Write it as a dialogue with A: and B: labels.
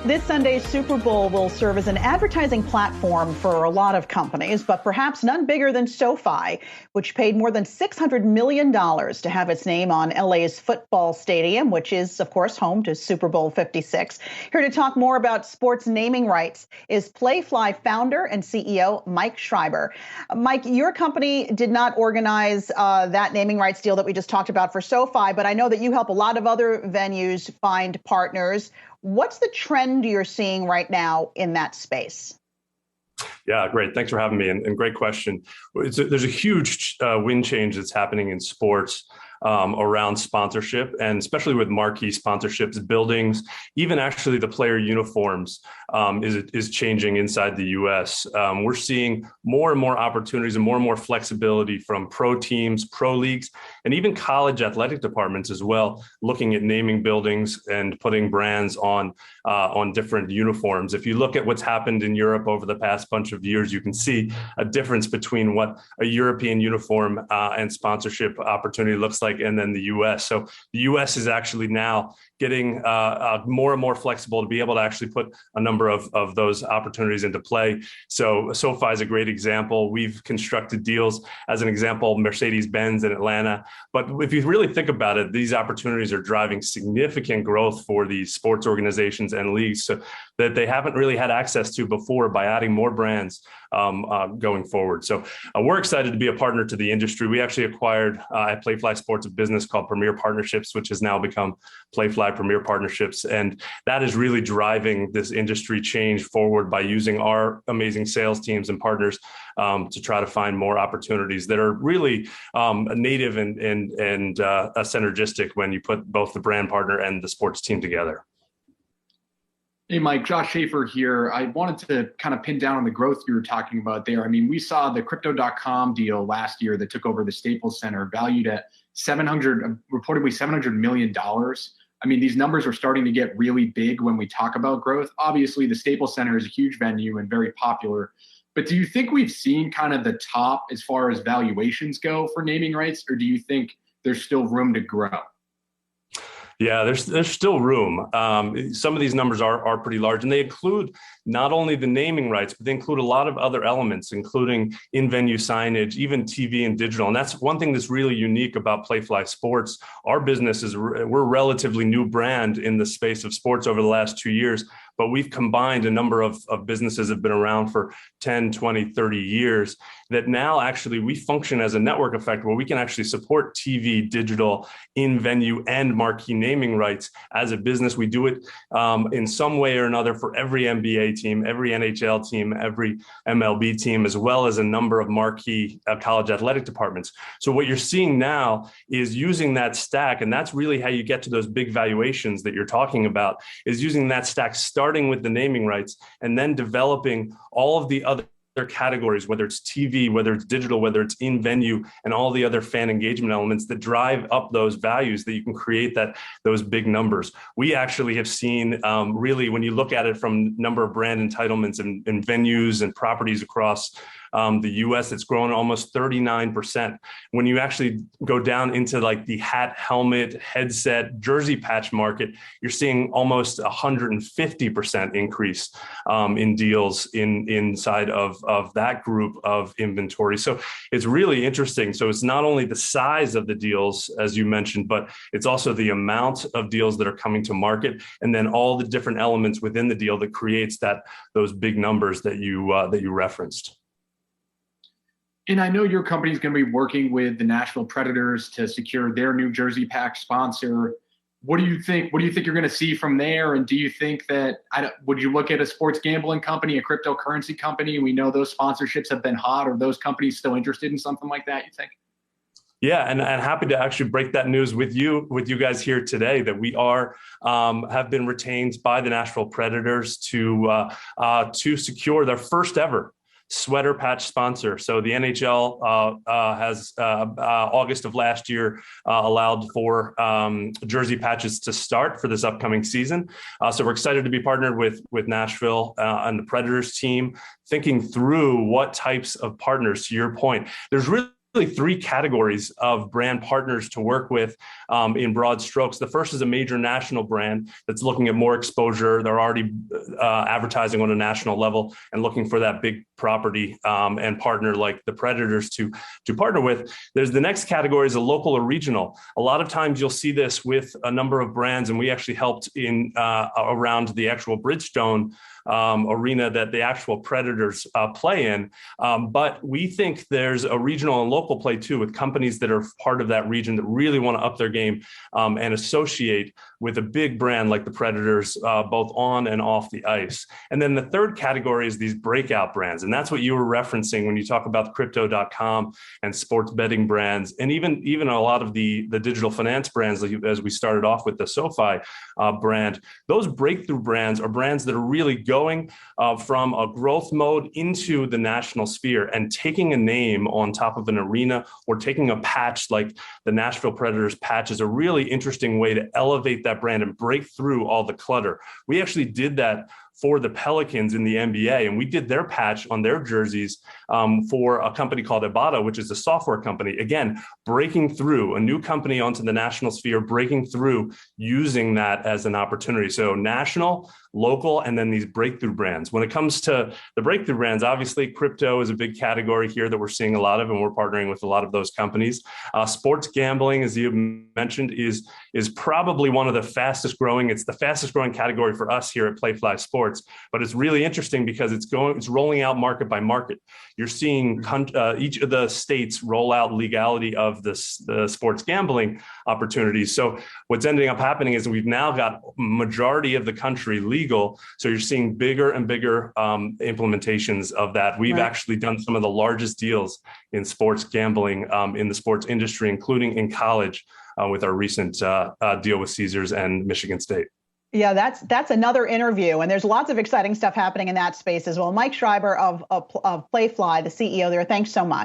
A: This Sunday's Super Bowl will serve as an advertising platform for a lot of companies, but perhaps none bigger than SoFi, which paid more than $600 million to have its name on LA's football stadium, which is, of course, home to Super Bowl 56. Here to talk more about sports naming rights is Playfly founder and CEO Mike Schreiber. Mike, your company did not organize that naming rights deal that we just talked about for SoFi, but I know that you help a lot of other venues find partners. What's the trend you're seeing right now in that space?
B: Yeah, great. Thanks for having me. And great question. There's a huge wind change that's happening in sports around sponsorship, and especially with marquee sponsorships, buildings, even actually the player uniforms is changing inside the U.S. We're seeing more and more opportunities and more flexibility from pro teams, pro leagues, and even college athletic departments as well, looking at naming buildings and putting brands on different uniforms. If you look at what's happened in Europe over the past bunch of years, you can see a difference between what a European uniform and sponsorship opportunity looks like, and then the U.S. So the U.S. is actually now getting more and more flexible to be able to actually put a number of those opportunities into play. So SoFi is a great example. We've constructed deals, as an example, Mercedes-Benz in Atlanta. But if you really think about it, these opportunities are driving significant growth for these sports organizations and leagues that they haven't really had access to before by adding more brands going forward. So we're excited to be a partner to the industry. We actually acquired at Playfly Sports a business called Premier Partnerships, which has now become Playfly Premier Partnerships. And that is really driving this industry change forward by using our amazing sales teams and partners to try to find more opportunities that are really native and synergistic when you put both the brand partner and the sports team together.
C: Hey, Mike, Josh Schaefer here. I wanted to kind of pin down on the growth you were talking about there. I mean, we saw the Crypto.com deal last year that took over the Staples Center, valued at reportedly $700 million. I mean, these numbers are starting to get really big when we talk about growth. Obviously, the Staples Center is a huge venue and very popular. But do you think we've seen kind of the top as far as valuations go for naming rights, or do you think there's still room to grow?
B: Yeah, there's still room. Some of these numbers are pretty large, and they include not only the naming rights, but they include a lot of other elements, including in-venue signage, even TV and digital. And that's one thing that's really unique about Playfly Sports. Our business we're a relatively new brand in the space of sports over the last 2 years, but we've combined a number of businesses that have been around for 10, 20, 30 years that now actually we function as a network effect where we can actually support TV, digital, in-venue, and marquee naming rights as a business. We do it in some way or another for every NBA team, every NHL team, every MLB team, as well as a number of marquee college athletic departments. So what you're seeing now is using that stack, and that's really how you get to those big valuations that you're talking about, is using that stack, starting with the naming rights and then developing all of the other categories, whether it's TV, whether it's digital, whether it's in venue, and all the other fan engagement elements that drive up those values that you can create those big numbers. We actually have seen really, when you look at it from number of brand entitlements and venues and properties across the US, it's grown almost 39%. When you actually go down into like the hat, helmet, headset, jersey patch market, you're seeing almost 150% increase in deals inside of that group of inventory. So it's really interesting. So it's not only the size of the deals, as you mentioned, but it's also the amount of deals that are coming to market, and then all the different elements within the deal that creates those big numbers that you referenced.
C: And I know your company is going to be working with the Nashville Predators to secure their New Jersey Pack sponsor. What do you think? What do you think you're going to see from there? And do you think that would you look at a sports gambling company, a cryptocurrency company? We know those sponsorships have been hot. Are those companies still interested in something like that, you think?
B: Yeah, and happy to actually break that news with you guys here today, that we have been retained by the Nashville Predators to secure their first ever sweater patch sponsor. So the NHL has August of last year allowed for jersey patches to start for this upcoming season. So we're excited to be partnered with Nashville and the Predators team, thinking through what types of partners, to your point. There's really three categories of brand partners to work with in broad strokes. The first is a major national brand that's looking at more exposure. They're already advertising on a national level and looking for that big property and partner like the Predators to partner with. There's the next category is a local or regional. A lot of times you'll see this with a number of brands, and we actually helped in around the actual Bridgestone arena that the actual Predators play in. But we think there's a regional and local play too, with companies that are part of that region that really want to up their game and associate with a big brand like the Predators, both on and off the ice. And then the third category is these breakout brands. And that's what you were referencing when you talk about Crypto.com and sports betting brands, and even a lot of the digital finance brands, as we started off with the SoFi brand. Those breakthrough brands are brands that are really going from a growth mode into the national sphere, and taking a name on top of an arena or taking a patch like the Nashville Predators patch is a really interesting way to elevate that brand and break through all the clutter. We actually did that for the Pelicans in the NBA, and we did their patch on their jerseys for a company called Ibotta, which is a software company. Again, breaking through a new company onto the national sphere, breaking through, using that as an opportunity. So national, local, and then these breakthrough brands. When it comes to the breakthrough brands, obviously crypto is a big category here that we're seeing a lot of, and we're partnering with a lot of those companies. Sports gambling, as you mentioned, is probably one of the fastest growing. It's the fastest growing category for us here at Playfly Sports. But it's really interesting because it's rolling out market by market. You're seeing each of the states roll out legality of the sports gambling opportunities. So what's ending up happening is we've now got majority of the country legal. So you're seeing bigger and bigger implementations of that. We've actually done some of the largest deals in sports gambling in the sports industry, including in college with our recent deal with Caesars and Michigan State.
A: Yeah, that's another interview, and there's lots of exciting stuff happening in that space as well. Mike Schreiber of Playfly, the CEO there. Thanks so much.